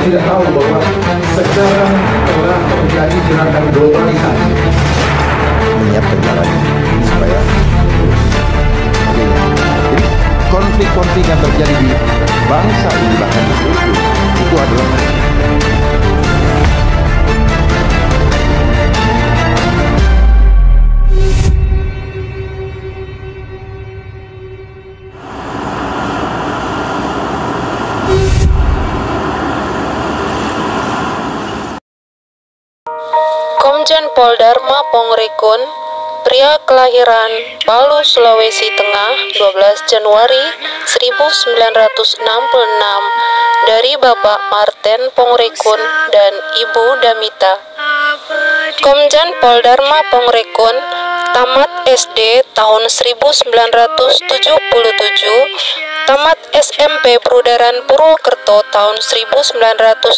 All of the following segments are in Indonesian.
tidak tahu bahwa sekarang telah terjadi gerakan globalisasi. Menyiapkan caranya supaya jadi konflik-konflik yang terjadi di bangsa ini bahkan itu adalah Komjen Pol Dharma Pongrekun, pria kelahiran Palu, Sulawesi Tengah, 12 Januari 1966, dari Bapak Marten Pongrekun dan Ibu Damita. Komjen Pol Dharma Pongrekun tamat SD tahun 1977, tamat SMP Brudaran Purwokerto tahun 1981,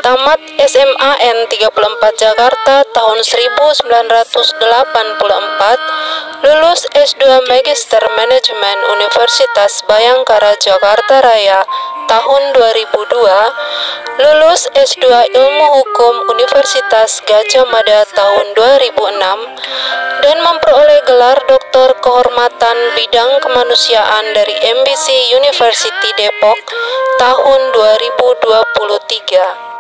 tamat SMA N34 Jakarta tahun 1984, lulus S2 Magister Manajemen Universitas Bhayangkara Jakarta Raya tahun 2002, lulus S2 Ilmu Hukum Universitas Gadjah Mada tahun 2006, dan memperoleh gelar Doktor Kehormatan Bidang Kemanusiaan dari MBC University Depok tahun 2023.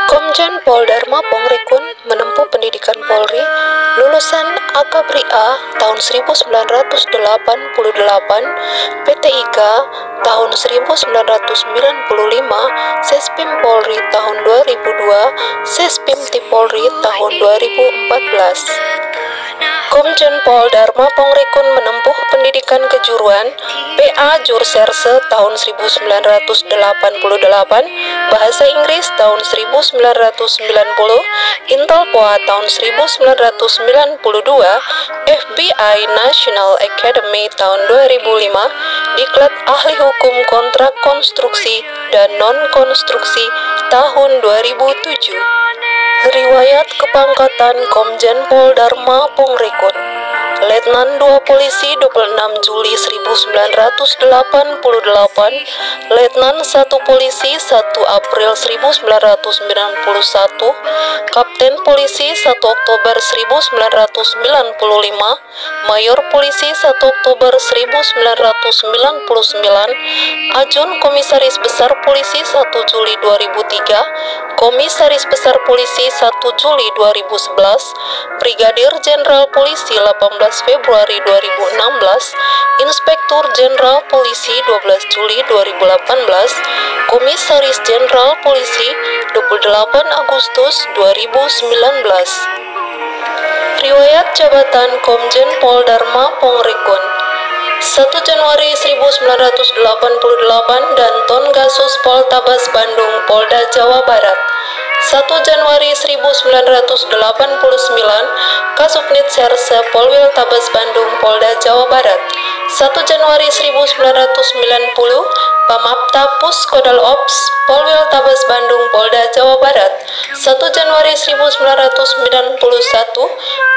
Komjen Pol Dharma Pongrekun menempuh pendidikan Polri, lulusan Akabri A tahun 1988, PTIK tahun 1995, Sespim Polri tahun 2002, Sespim Tipolri tahun 2014. Komjen Pol Dharma Pongrekun menempuh pendidikan kejuruan PA Jurserse tahun 1988, Bahasa Inggris tahun 1990, Intel POA tahun 1992, FBI National Academy tahun 2005, Diklat Ahli Hukum Kontrak Konstruksi dan Non-Konstruksi tahun 2007. Riwayat kepangkatan Komjen Pol Dharma Pongrekun, Letnan 2 Polisi 26 Juli 1988, Letnan 1 Polisi 1 April 1991, Kapten Polisi 1 Oktober 1995, Mayor Polisi 1 Oktober 1999, Ajun Komisaris Besar Polisi 1 Juli 2003, Komisaris Besar Polisi 1 Juli 2011, Brigadir Jenderal Polisi 18 Februari 2016, Inspektur Jenderal Polisi 12 Juli 2018, Komisaris Jenderal Polisi 28 Agustus 2019. Riwayat jabatan Komjen Pol Dharma Pongrekun, 1 Januari 1988 Danton Gasus Poltabes Bandung, Polda Jawa Barat. 1 Januari 1989 Kasubnit Serse Polwil Tabes Bandung, Polda Jawa Barat. 1 Januari 1990 Pamapta Puskodal Ops Polwil Tabes Bandung, Polda Jawa Barat. 1 Januari 1991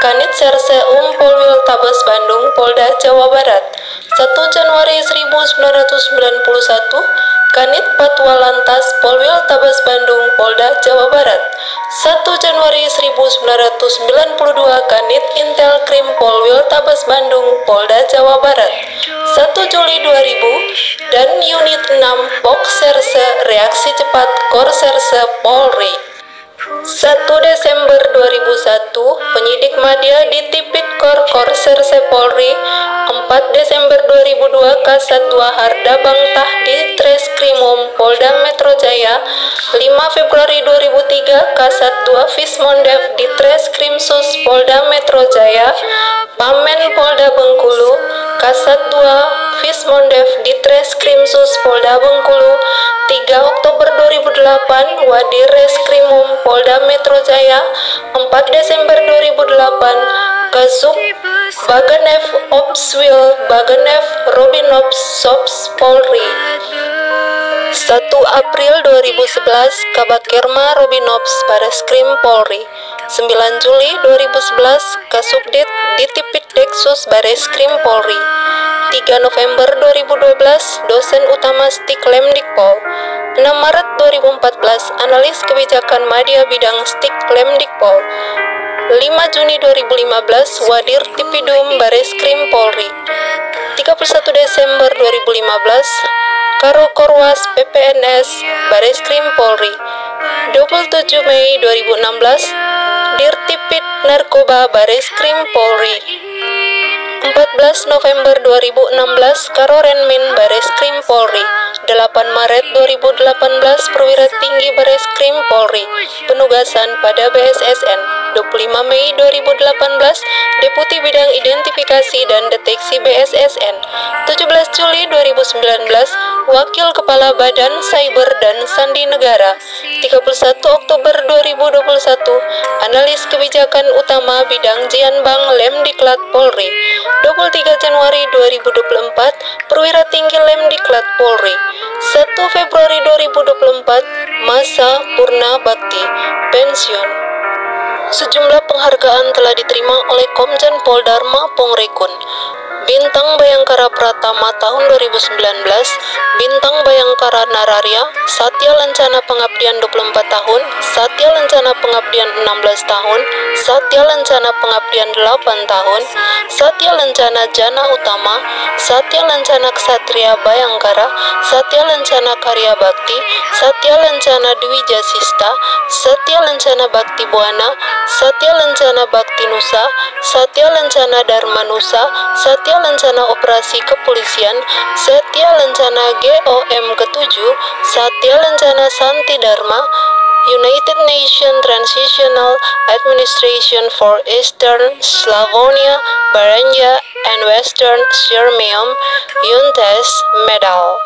Kanit Serse Polwil Tabes Bandung, Polda Jawa Barat. 1 Januari 1991 Kanit Patwa Lantas Polwil Tabes Bandung, Polda Jawa Barat. 1 Januari 1992 Kanit Intel Krim Polwil Tabes Bandung, Polda Jawa Barat. 1 Juli 2000 dan Unit 6 Pok Serse Reaksi Cepat Kor Serse Polri. 1 Desember 2001 penyidik Madya di Tipikor Korserse Polri. 4 Desember 2002 Kasat 2 Harda Bangtah di Treskrimum Polda Metro Jaya. 5 Februari 2003 Kasat 2 Vismondev di Treskrimsus Polda Metro Jaya. Pamen Polda Bengkulu. Kasat 2 Vismondev di Treskrimsus Polda Bengkulu. 3 Oktober 2008 Wadir Reskrimum Polda Metro Jaya. 4 Desember 2008 Kasub Baganev Opswil Baganev Robinops Sops Polri. 1 April 2011 Kabakirma Robinops Bareskrim Polri. 9 Juli 2011 Kasubdit Ditipid Deksus Bareskrim Polri. 3 November 2012, dosen utama STIK Lemdikpol. 6 Maret 2014, analis kebijakan media bidang STIK Lemdikpol. 5 Juni 2015, Wadir Tipidum Bareskrim Polri. 31 Desember 2015, Karo Korwas PPNS Bareskrim Polri. 27 Mei 2016, Dirtipid Narkoba Bareskrim Polri. 14 November 2016, Karo Renmin Bareskrim Polri. 8 Maret 2018, Perwira Tinggi Bareskrim Polri. Penugasan pada BSSN. 25 Mei 2018, Deputi Bidang Identifikasi dan Deteksi BSSN. 17 Juli 2019, Wakil Kepala Badan Cyber dan Sandi Negara. 31 Oktober 2021, Analis Kebijakan Utama Bidang Jianbang Lemdiklat Polri. 23 Januari 2024, Perwira Tinggi Lemdiklat Polri. 1 Februari 2024, Masa Purna Bakti, pensiun. Sejumlah penghargaan telah diterima oleh Komjen Pol Dharma Pongrekun. Bintang Bayangkara Pratama tahun 2019, Bintang Bayangkara Nararya, Satya Lencana Pengabdian 24 tahun, Satya Lencana Pengabdian 16 tahun, Satya Lencana Pengabdian 8 tahun, Satya Lencana Jana Utama, Satya Lencana Ksatria Bayangkara, Satya Lencana Karya Bakti, Satya Lencana Dwi Jasista, Satya Lencana Bakti Buana, Satya Lencana Bakti Nusa, Satya Lencana Dharma Nusa, Satya Lencana Operasi Kepolisian, Satya Lencana GOM ke-7, Satya Lencana Santi Dharma, United Nations Transitional Administration for Eastern Slavonia, Baranja, and Western Sirmium, UNTES Medal.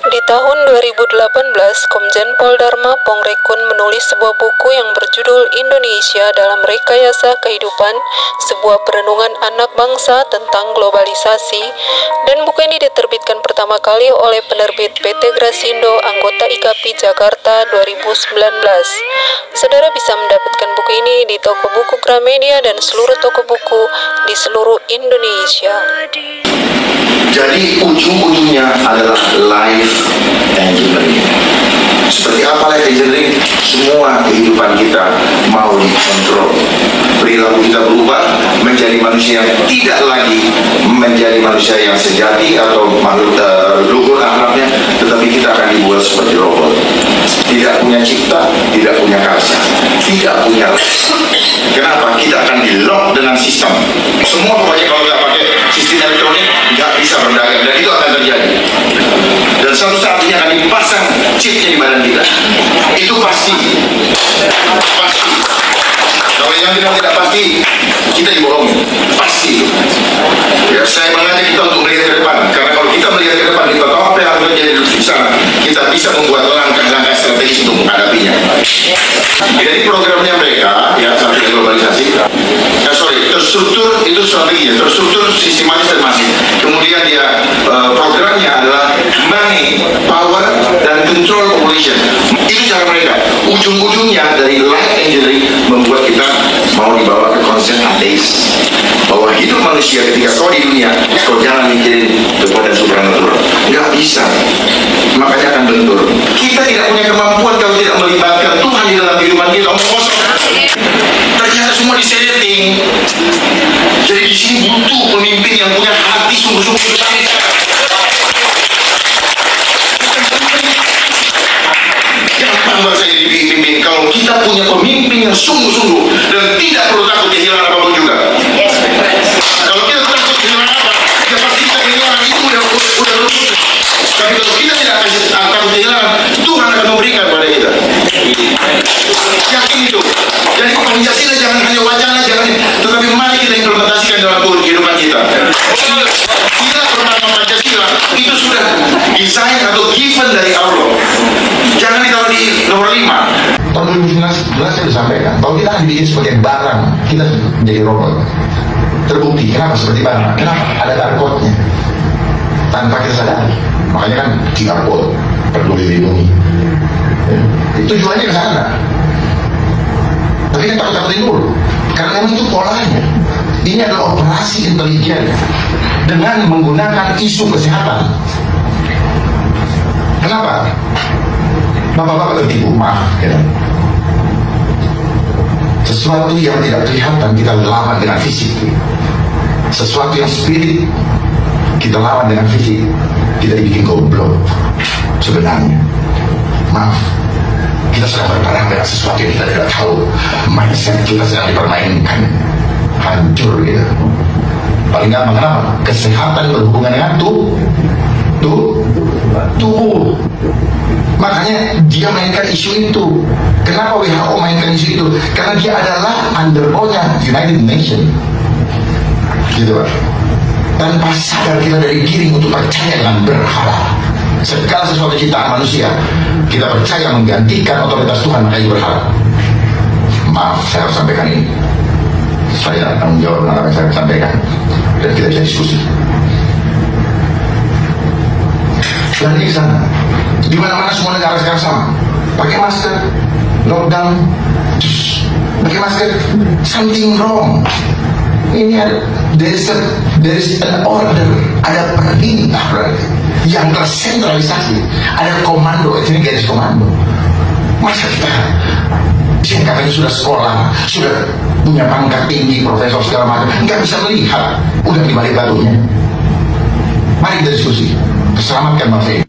Di tahun 2018, Komjen Pol Dharma Pongrekun menulis sebuah buku yang berjudul Indonesia dalam Rekayasa Kehidupan, sebuah perenungan anak bangsa tentang globalisasi, dan buku ini diterbitkan pertama kali oleh penerbit PT Grasindo, anggota IKAPI Jakarta 2019. Saudara bisa mendapatkan buku ini di toko buku Gramedia dan seluruh toko buku di seluruh Indonesia. Jadi ujung-ujungnya adalah life engineering. Seperti apa life engineering? Semua kehidupan kita mau dikontrol. Perilaku kita berubah menjadi manusia yang tidak lagi menjadi manusia yang sejati atau makhluk luhur akhlaknya, tetapi kita akan dibuat seperti robot. Tidak punya cipta, tidak punya rasa, tidak punya. Kenapa? Kita akan di-lock dengan sistem. Semua pokoknya kalau nggak pakai sistem elektronik nggak bisa berdagang, dan itu akan terjadi. Dan suatu saat ini akan dipasang chipnya di badan kita. Itu pasti. Pasti. Kalau yang tidak pasti, kita dibohongi. Pasti. Ya, saya mengajak kita untuk melihat ke depan. Karena kalau kita melihat ke depan, kita tahu apa yang akan terjadi di sana. Kita bisa membuat langkah-langkah strategis untuk menghadapinya. Jadi programnya mereka, ya, strategi globalisasi. Terstruktur itu strateginya, terstruktur sistematis dan masif. Kemudian dia programnya adalah money, power, dan control population. Itu cara mereka. Ujung-ujungnya dari life engineering membuat kita mau dibawa ke konsep ateis, bahwa hidup manusia ketika kau di dunia, kau jangan mikirin kepada supranatural. Nggak bisa. Makanya akan bentur. Kita tidak punya kemampuan kalau tidak melibatkan Tuhan di dalam kehidupan kita. Ternyata semua disetting. Jadi di sini butuh pemimpin yang punya hati sungguh-sungguh bertanggung. Gampang bahasa ini dipimpin kalau kita punya pemimpin yang sungguh-sungguh dan tidak perlu takut kehilangan apapun juga. Kalau kita takut kehilangan apa, ya pasti kita kehilangan itu udah lulus. Tapi kalau kita tidak takut kehilangan, Tuhan akan memberikan pada kita. Yakin itu. Jadi Pancasila jangan hanya wacana, jangan, tetapi mari kita implementasikan dalam kehidupan kita. Kita bernama Pancasila itu sudah desain atau given dari Allah. Jangan ditaruh di nomor 5. Tahun 2019 saya sudah sampaikan, kalau kita akan dibikin sebagai barang, kita menjadi robot. Terbukti, kenapa seperti barang? Kenapa? Ada barcode-nya. Tanpa kita sadari. Makanya kan QR code, peduli lindungi. Tujuannya ke sana. Tapi kan takut-takutin dulu. Karena memang itu polanya. Ini adalah operasi intelijen dengan menggunakan isu kesehatan. Kenapa? Bapak-bapak tertipu, maaf ya. Sesuatu yang tidak kelihatan kita lawan dengan fisik. Sesuatu yang spirit kita lawan dengan fisik. Kita dibikin goblok sebenarnya. Maaf, kita sedang berperang dengan sesuatu yang kita tidak tahu. Mindset kita sedang dipermainkan. Hancur gitu. Paling gampang kenapa? Kesehatan berhubungan dengan tubuh. Makanya dia mainkan isu itu. Kenapa WHO mainkan isu itu? Karena dia adalah underbone-nya United Nations. Gitu Pak. Tanpa sadar kita dari giring untuk percaya dengan berhala. Segala sesuatu ciptaan manusia kita percaya menggantikan otoritas Tuhan, makanya berhala. Maaf, saya harus sampaikan ini. Saya tanggung jawab dengan apa yang saya sampaikan dan kita bisa diskusi. Dan di sana, di mana-mana semua negara sekarang sama. Pakai masker, lockdown, pakai masker, something wrong. Ini ada, there is an order, ada perintah berarti yang tersentralisasi, ada komando, ini garis komando. Masa kita yang katanya sudah sekolah, sudah punya pangkat tinggi, profesor segala macam, nggak bisa melihat udah di balik batunya. Mari kita diskusi. Selamatkan Mas Ferry.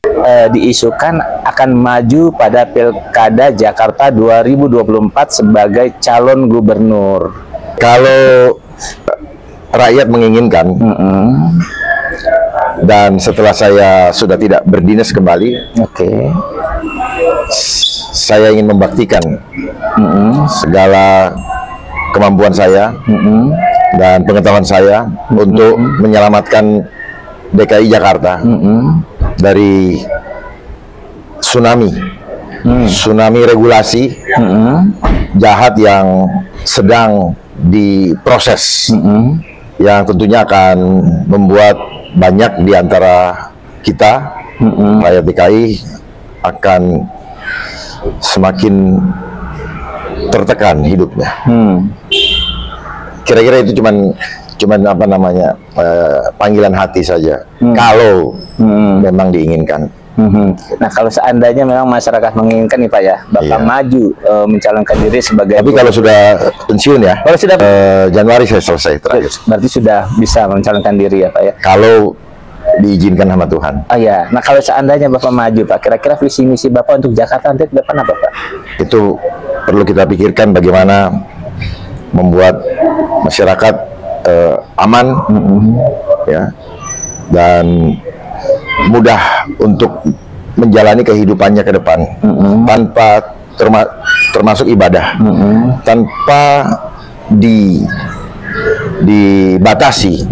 Diisukan akan maju pada Pilkada Jakarta 2024 sebagai calon gubernur. Kalau rakyat menginginkan, dan setelah saya sudah tidak berdinas kembali, saya ingin membaktikan segala kemampuan saya dan pengetahuan saya untuk menyelamatkan DKI Jakarta dari tsunami regulasi jahat yang sedang diproses, yang tentunya akan membuat banyak di antara kita rakyat DKI akan semakin tertekan hidupnya. Kira-kira itu cuman apa namanya, panggilan hati saja. Kalau memang diinginkan. Nah, kalau seandainya memang masyarakat menginginkan nih Pak ya, Bapak maju mencalonkan diri sebagai. Tapi kalau sudah pensiun ya, kalau sudah Januari saya selesai terakhir. Berarti sudah bisa mencalonkan diri ya Pak ya. Kalau diizinkan sama Tuhan. Oh ya, nah kalau seandainya Bapak maju Pak, kira-kira visi misi Bapak untuk Jakarta nanti ke depan apa Pak? Itu perlu kita pikirkan bagaimana membuat masyarakat aman, ya, dan mudah untuk menjalani kehidupannya ke depan tanpa termasuk ibadah, tanpa dibatasi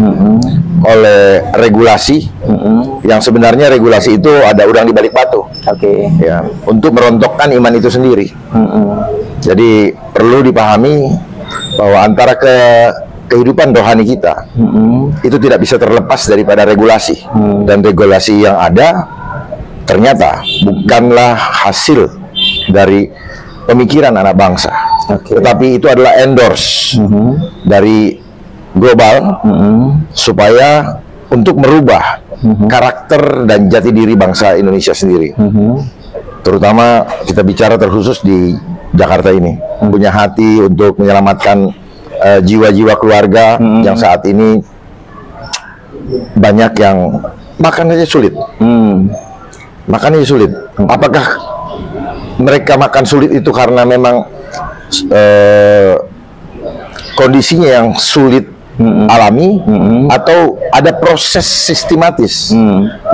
oleh regulasi yang sebenarnya regulasi itu ada udang di balik batu, ya, untuk merontokkan iman itu sendiri. Jadi perlu dipahami bahwa antara kehidupan rohani kita itu tidak bisa terlepas daripada regulasi, dan regulasi yang ada ternyata bukanlah hasil dari pemikiran anak bangsa, tetapi itu adalah endorse dari global supaya untuk merubah karakter dan jati diri bangsa Indonesia sendiri. Terutama kita bicara terkhusus di Jakarta ini, punya hati untuk menyelamatkan jiwa-jiwa keluarga yang saat ini banyak yang makan aja sulit. Makan aja sulit. Apakah mereka makan sulit itu karena memang kondisinya yang sulit alami, atau ada proses sistematis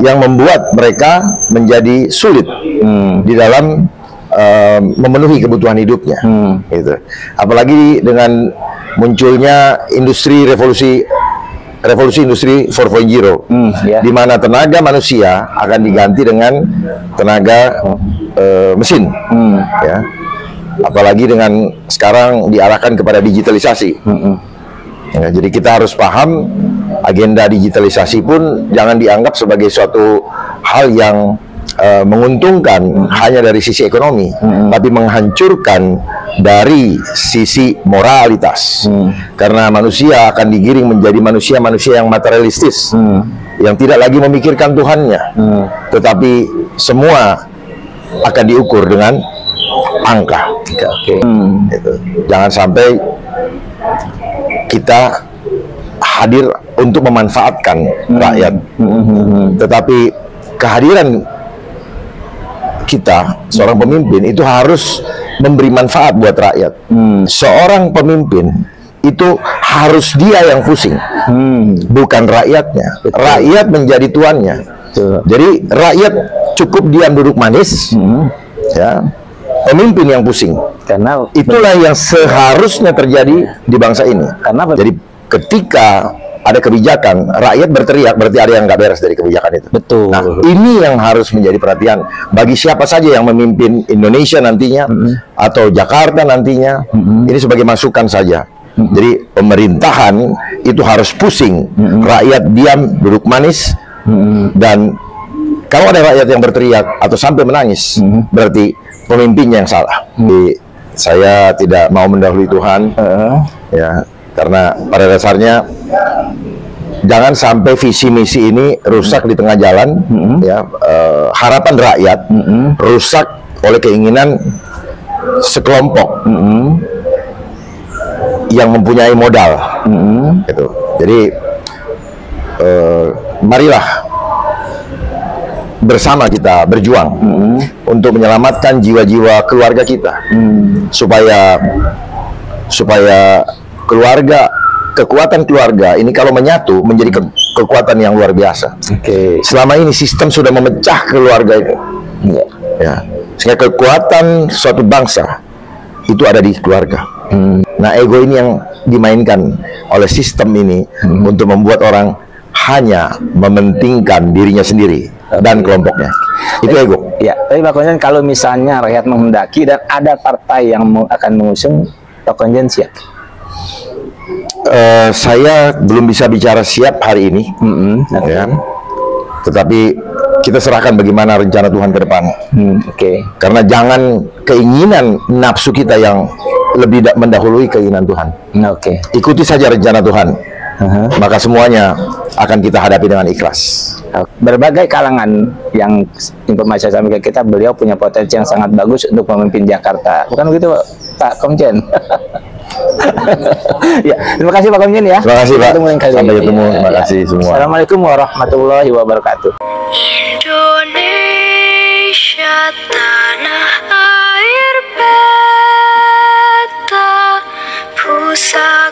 yang membuat mereka menjadi sulit di dalam memenuhi kebutuhan hidupnya, gitu. Apalagi dengan munculnya revolusi industri 4.0, di mana tenaga manusia akan diganti dengan tenaga mesin, ya. Apalagi dengan sekarang diarahkan kepada digitalisasi. Ya, jadi kita harus paham agenda digitalisasi pun jangan dianggap sebagai suatu hal yang menguntungkan hanya dari sisi ekonomi, tapi menghancurkan dari sisi moralitas. Karena manusia akan digiring menjadi manusia-manusia yang materialistis, yang tidak lagi memikirkan Tuhannya, tetapi semua akan diukur dengan angka. Gitu. Jangan sampai kita hadir untuk memanfaatkan rakyat, tetapi kehadiran kita seorang pemimpin itu harus memberi manfaat buat rakyat. Seorang pemimpin itu harus dia yang pusing, bukan rakyatnya. Rakyat menjadi tuannya. Jadi rakyat cukup diam duduk manis, ya. Pemimpin yang pusing. Karena itulah yang seharusnya terjadi di bangsa ini. Jadi ketika ada kebijakan, rakyat berteriak, berarti ada yang nggak beres dari kebijakan itu. Betul. Nah, ini yang harus menjadi perhatian bagi siapa saja yang memimpin Indonesia nantinya, atau Jakarta nantinya. Ini sebagai masukan saja. Jadi pemerintahan itu harus pusing, rakyat diam, duduk manis, dan kalau ada rakyat yang berteriak atau sampai menangis, berarti pemimpinnya yang salah. Jadi, saya tidak mau mendahului Tuhan, ya. Karena pada dasarnya jangan sampai visi misi ini rusak di tengah jalan, ya. Harapan rakyat rusak oleh keinginan sekelompok yang mempunyai modal, gitu. Jadi marilah bersama kita berjuang untuk menyelamatkan jiwa-jiwa keluarga kita, supaya keluarga, kekuatan keluarga ini kalau menyatu menjadi kekuatan yang luar biasa. Selama ini sistem sudah memecah keluarga itu, ya. Sehingga kekuatan suatu bangsa itu ada di keluarga. Nah, ego ini yang dimainkan oleh sistem ini untuk membuat orang hanya mementingkan dirinya sendiri dan kelompoknya. Itu ego. Ya, tapi Pak Komjen, kalau misalnya rakyat menghendaki dan ada partai yang akan mengusung, Pak Komjen siap? Saya belum bisa bicara siap hari ini, ya. Tetapi kita serahkan bagaimana rencana Tuhan ke depan. Karena jangan keinginan nafsu kita yang lebih mendahului keinginan Tuhan. Ikuti saja rencana Tuhan, maka semuanya akan kita hadapi dengan ikhlas. Berbagai kalangan yang informasi saya sampaikan kita, beliau punya potensi yang sangat bagus untuk memimpin Jakarta. Bukan begitu, Pak Komjen? Ya, terima kasih Pak Komjen ya. Terima kasih Pak. Sampai ketemu. Terima kasih semua. Assalamualaikum warahmatullahi wabarakatuh. Indonesia tanah air beta pusaka.